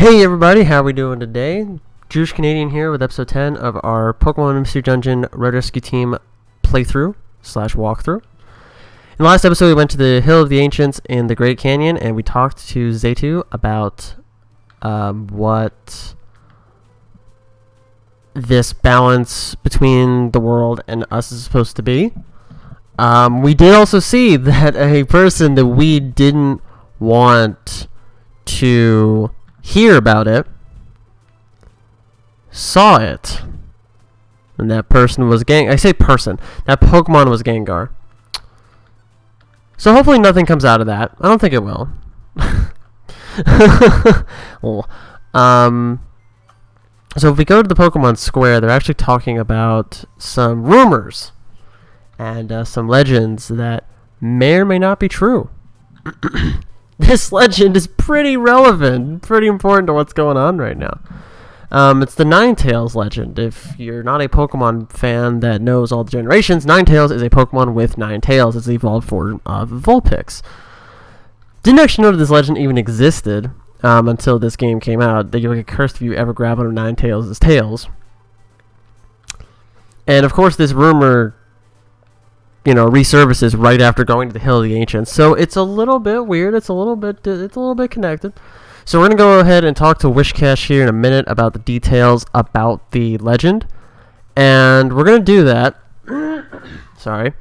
Hey everybody, how are we doing today? Jewish Canadian here with episode 10 of our Pokemon Mystery Dungeon Road Rescue Team playthrough / walkthrough. In the last episode we went to the Hill of the Ancients in the Great Canyon and we talked to Xatu about what this balance between the world and us is supposed to be. We did also see that a person that we didn't want to hear about it saw it, and that person was that Pokemon was Gengar. So hopefully nothing comes out of that. I don't think it will. So if we go to the Pokemon Square, they're actually talking about some rumors and some legends that may or may not be true. This legend is pretty relevant, pretty important to what's going on right now. It's the Ninetales legend. If you're not a Pokemon fan that knows all the generations, Ninetales is a Pokemon with 9 tails. It's the evolved form of Vulpix. Didn't actually know that this legend even existed until this game came out. That you'll get cursed if you ever grab one of Ninetales' tails. And of course, this rumor resurfaces right after going to the Hill of the Ancients. So it's a little bit weird. It's a little bit connected. So we're gonna go ahead and talk to Wishcash here in a minute about the details about the legend, and we're gonna do that. Sorry.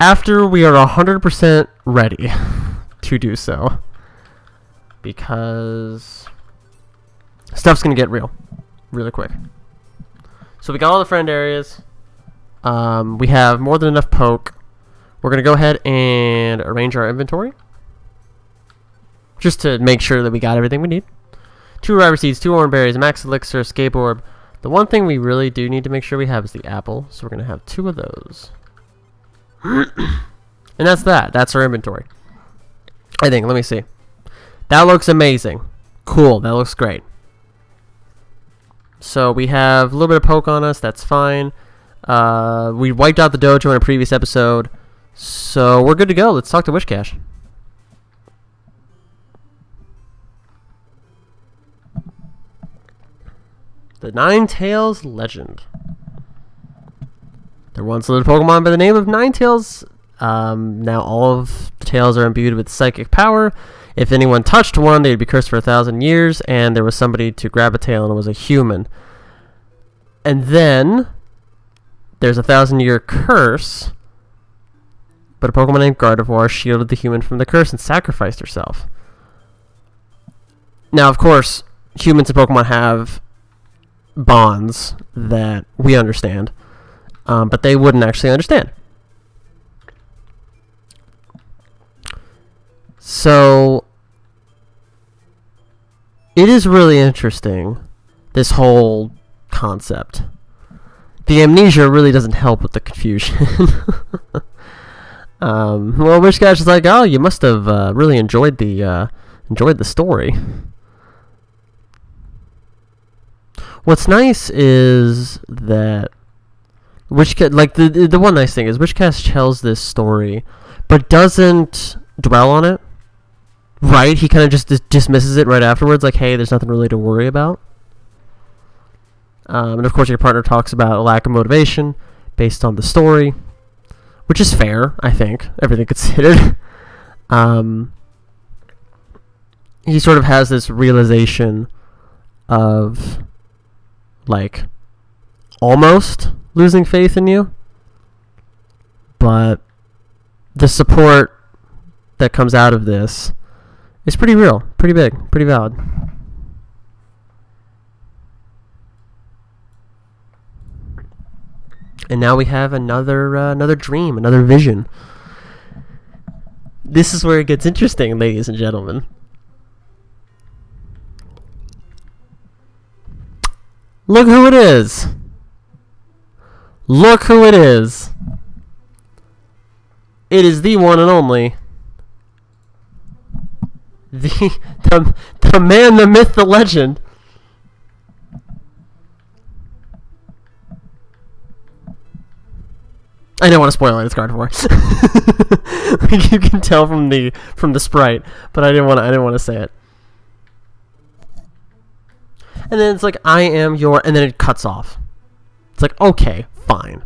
After we are 100% ready to do so, because stuff's gonna get really quick. So we got all the friend areas. We have more than enough poke. We're going to go ahead and arrange our inventory, just to make sure that we got everything we need. 2 River Seeds, 2 Orange Berries, Max Elixir, Escape Orb. The one thing we really do need to make sure we have is the apple, so we're going to have 2 of those. And that's that. That's our inventory. I think. Let me see. That looks amazing. Cool. That looks great. So we have a little bit of poke on us. That's fine. We wiped out the dojo in a previous episode, so we're good to go. Let's talk to Wishcash. The Ninetales legend. There once lived a Pokemon by the name of Ninetales. Now all of the tails are imbued with psychic power. If anyone touched one, they'd be cursed for 1,000 years, and there was somebody to grab a tail, and it was a human. And then there's a 1,000-year curse, but a Pokemon named Gardevoir shielded the human from the curse and sacrificed herself. Now, of course, humans and Pokemon have bonds that we understand, but they wouldn't actually understand. So it is really interesting, this whole concept. The amnesia really doesn't help with the confusion. Well, Wishcash is like, oh, you must have really enjoyed the story. What's nice is that the one nice thing is Wishcash tells this story, but doesn't dwell on it. Right? He kind of just dismisses it right afterwards, like, hey, there's nothing really to worry about. And of course your partner talks about a lack of motivation based on the story, which is fair, I think, everything considered. He sort of has this realization of, like, almost losing faith in you, but the support that comes out of this is pretty real, pretty big, pretty valid. And now we have another dream, another vision. This is where it gets interesting, ladies and gentlemen. Look who it is. Look who it is. It is the one and only. The man, the myth, the legend. I didn't want to spoil it. It's Gardevoir. Like you can tell from the sprite, but I didn't want to say it. And then it's like, I am your, and then it cuts off. It's like, okay, fine.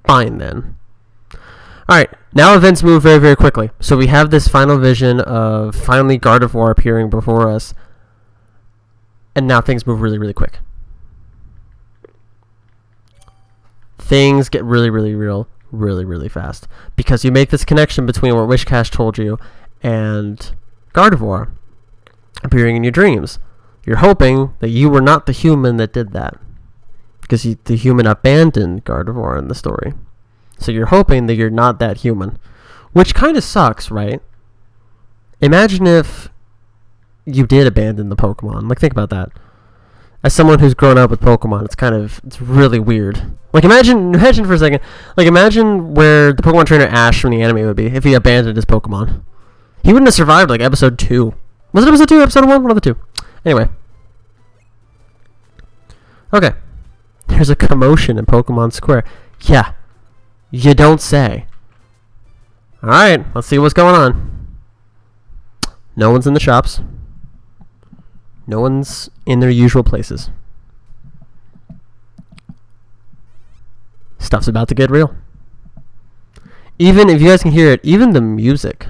Fine then. Alright, now events move very, very quickly. So we have this final vision of finally Gardevoir appearing before us. And now things move really, really quick. Things get really, really real, really, really fast. Because you make this connection between what Wishcash told you and Gardevoir appearing in your dreams. You're hoping that you were not the human that did that. Because the human abandoned Gardevoir in the story. So you're hoping that you're not that human. Which kind of sucks, right? Imagine if you did abandon the Pokemon. Like, think about that. As someone who's grown up with Pokemon, it's really weird. Like, imagine for a second. Like, imagine where the Pokemon trainer Ash from the anime would be if he abandoned his Pokemon. He wouldn't have survived, like, episode 2. Was it episode 2? Episode 1? One of the two. Anyway. Okay. There's a commotion in Pokemon Square. Yeah. You don't say. Alright, let's see what's going on. No one's in the shops. No one's in their usual places. Stuff's about to get real. Even if you guys can hear it, even the music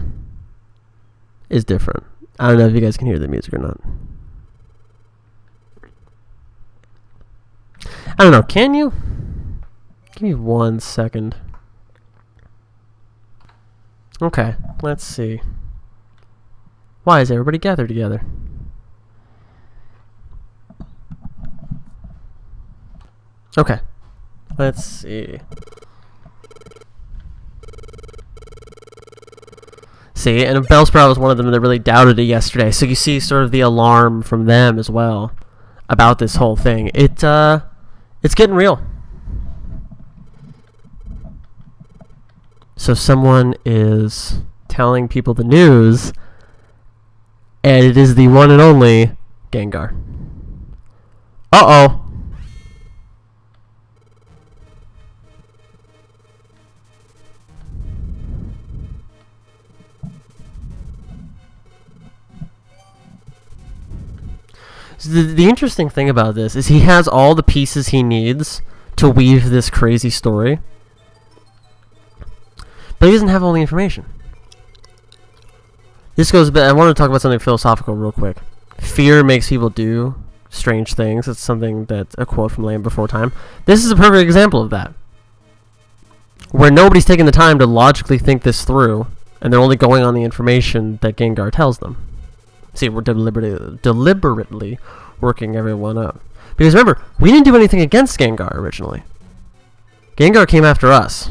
is different. I don't know if you guys can hear the music or not. I don't know, can you? Give me 1 second. Okay, let's see. Why is everybody gathered together? Okay, let's see. See, and Bellsprout was one of them that really doubted it yesterday. So you see sort of the alarm from them as well about this whole thing. It's getting real. So someone is telling people the news, and it is the one and only Gengar. Uh-oh. So the interesting thing about this is he has all the pieces he needs to weave this crazy story. But he doesn't have all the information. This goes back. I want to talk about something philosophical real quick. Fear makes people do strange things. It's something that's a quote from Land Before Time. This is a perfect example of that. Where nobody's taking the time to logically think this through, and they're only going on the information that Gengar tells them. See, we're deliberately working everyone up. Because remember, we didn't do anything against Gengar originally. Gengar came after us.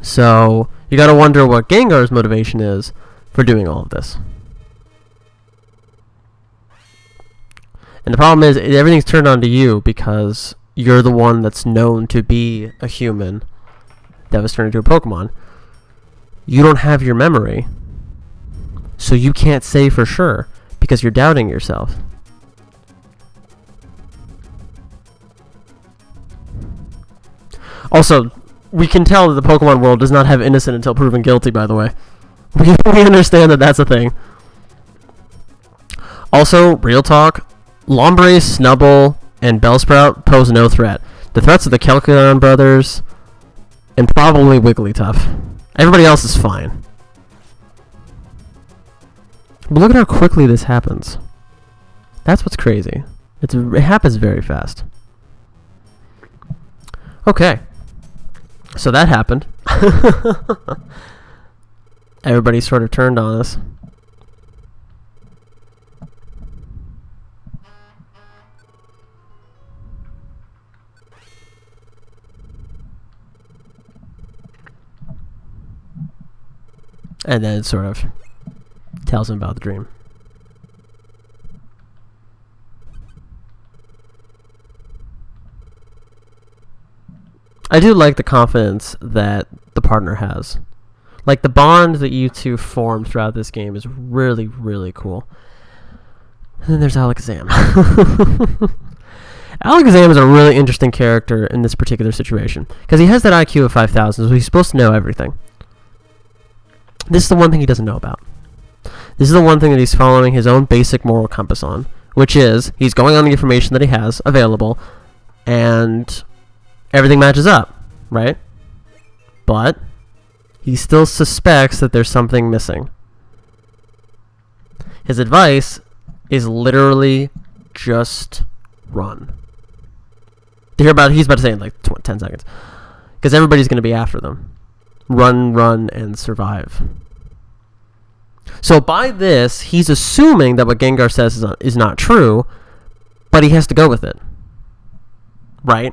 So, you gotta wonder what Gengar's motivation is for doing all of this. And the problem is, everything's turned on to you because you're the one that's known to be a human that was turned into a Pokemon. You don't have your memory, so you can't say for sure because you're doubting yourself. Also, we can tell that the Pokemon world does not have innocent until proven guilty, by the way. We understand that that's a thing. Also, real talk, Lombre, Snubbull, and Bellsprout pose no threat. The threats are the Kelkadon brothers and probably Wigglytuff. Everybody else is fine. But look at how quickly this happens. That's what's crazy. It happens very fast. Okay. So that happened. Everybody sort of turned on us. And then it sort of tells him about the dream. I do like the confidence that the partner has. Like, the bond that you two form throughout this game is really, really cool. And then there's Alakazam. Alakazam is a really interesting character in this particular situation. Because he has that IQ of 5,000, so he's supposed to know everything. This is the one thing he doesn't know about. This is the one thing that he's following his own basic moral compass on, which is he's going on the information that he has available, and everything matches up, right? But he still suspects that there's something missing. His advice is literally just run. He's about to say it in like 10 seconds. Because everybody's going to be after them. Run, and survive. So by this, he's assuming that what Gengar says is not true, but he has to go with it. Right?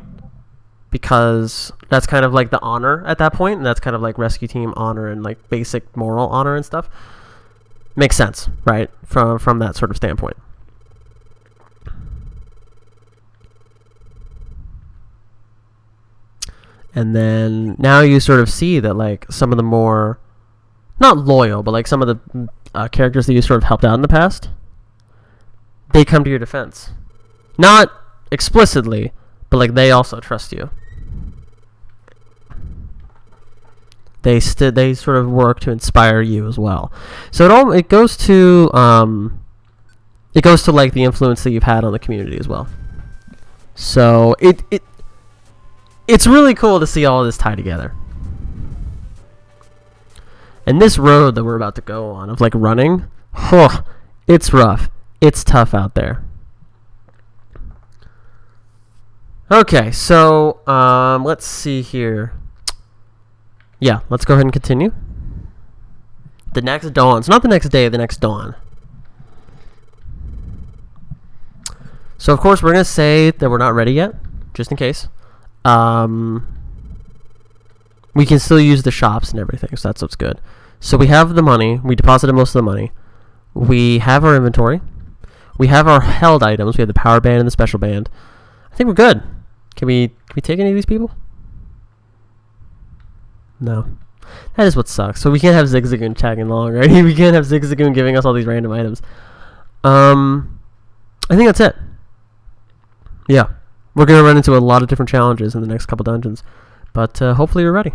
Because that's kind of like the honor at that point, and that's kind of like rescue team honor and like basic moral honor and stuff. Makes sense, right? From that sort of standpoint. And then now you sort of see that like some of the more, not loyal, but like some of the characters that you sort of helped out in the past, they come to your defense. Not explicitly, but like they also trust you. They sort of work to inspire you as well. So it goes to like the influence that you've had on the community as well. So it's really cool to see all of this tie together. And this road that we're about to go on of like running, it's rough. It's tough out there. Okay, so let's see here. Yeah, let's go ahead and continue. The next dawn. It's not the next day, the next dawn. So, of course, we're going to say that we're not ready yet, just in case. We can still use the shops and everything, so that's what's good. So we have the money. We deposited most of the money. We have our inventory. We have our held items. We have the power band and the special band. I think we're good. Can we take any of these people? No. That is what sucks. So we can't have Zigzagoon tagging along, right? We can't have Zigzagoon giving us all these random items. I think that's it. Yeah. We're going to run into a lot of different challenges in the next couple dungeons. But hopefully you're ready.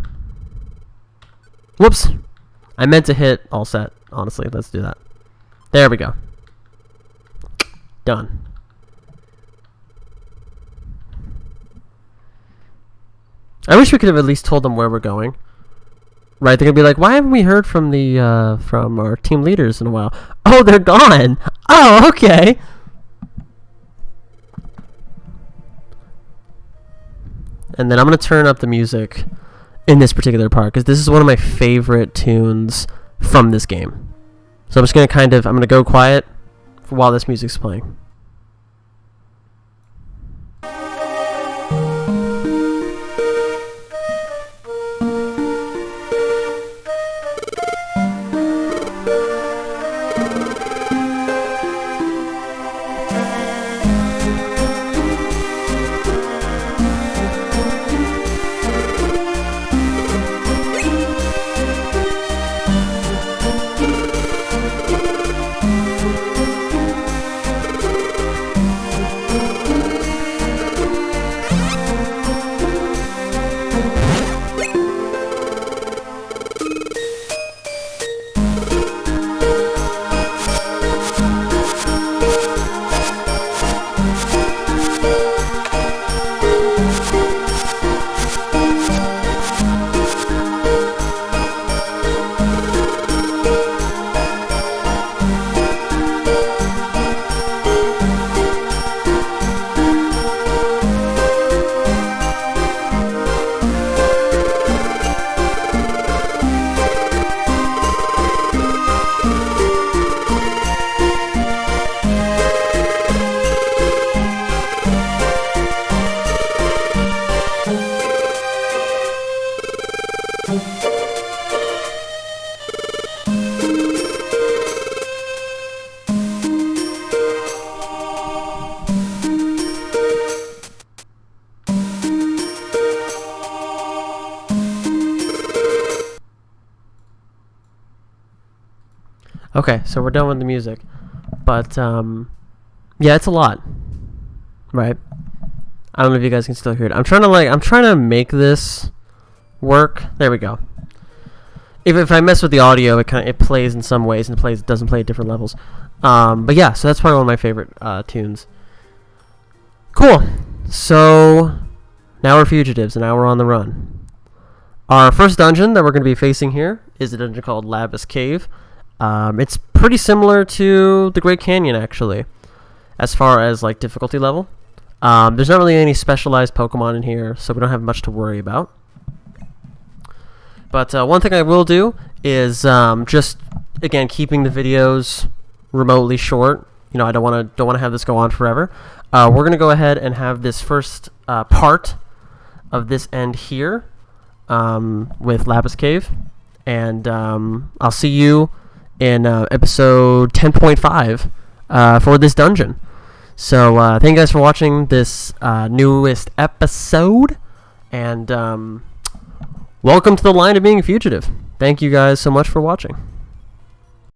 Whoops. I meant to hit all set. Honestly, let's do that. There we go. Done. I wish we could have at least told them where we're going. Right, they're gonna be like, why haven't we heard from the from our team leaders in a while? Oh, they're gone. Oh, okay. And then I'm gonna turn up the music in this particular part because this is one of my favorite tunes from this game. So I'm just gonna I'm gonna go quiet while this music's playing. Okay, so we're done with the music, but yeah, it's a lot, right? I don't know if you guys can still hear it. I'm trying to make this work. There we go. if I mess with the audio, it plays in some ways and doesn't play at different levels. But yeah, so that's probably one of my favorite tunes. Cool. So now we're fugitives, and now we're on the run. Our first dungeon that we're going to be facing here is a dungeon called Lapis Cave. It's pretty similar to the Great Canyon, actually, as far as like difficulty level. There's not really any specialized Pokemon in here, so we don't have much to worry about. But one thing I will do is just, again, keeping the videos remotely short. You know, I don't want to have this go on forever. We're gonna go ahead and have this first part of this end here with Lapis Cave, and I'll see you in episode 10.5 for this dungeon. So thank you guys for watching this newest episode, and welcome to the line of being a fugitive. Thank you guys so much for watching.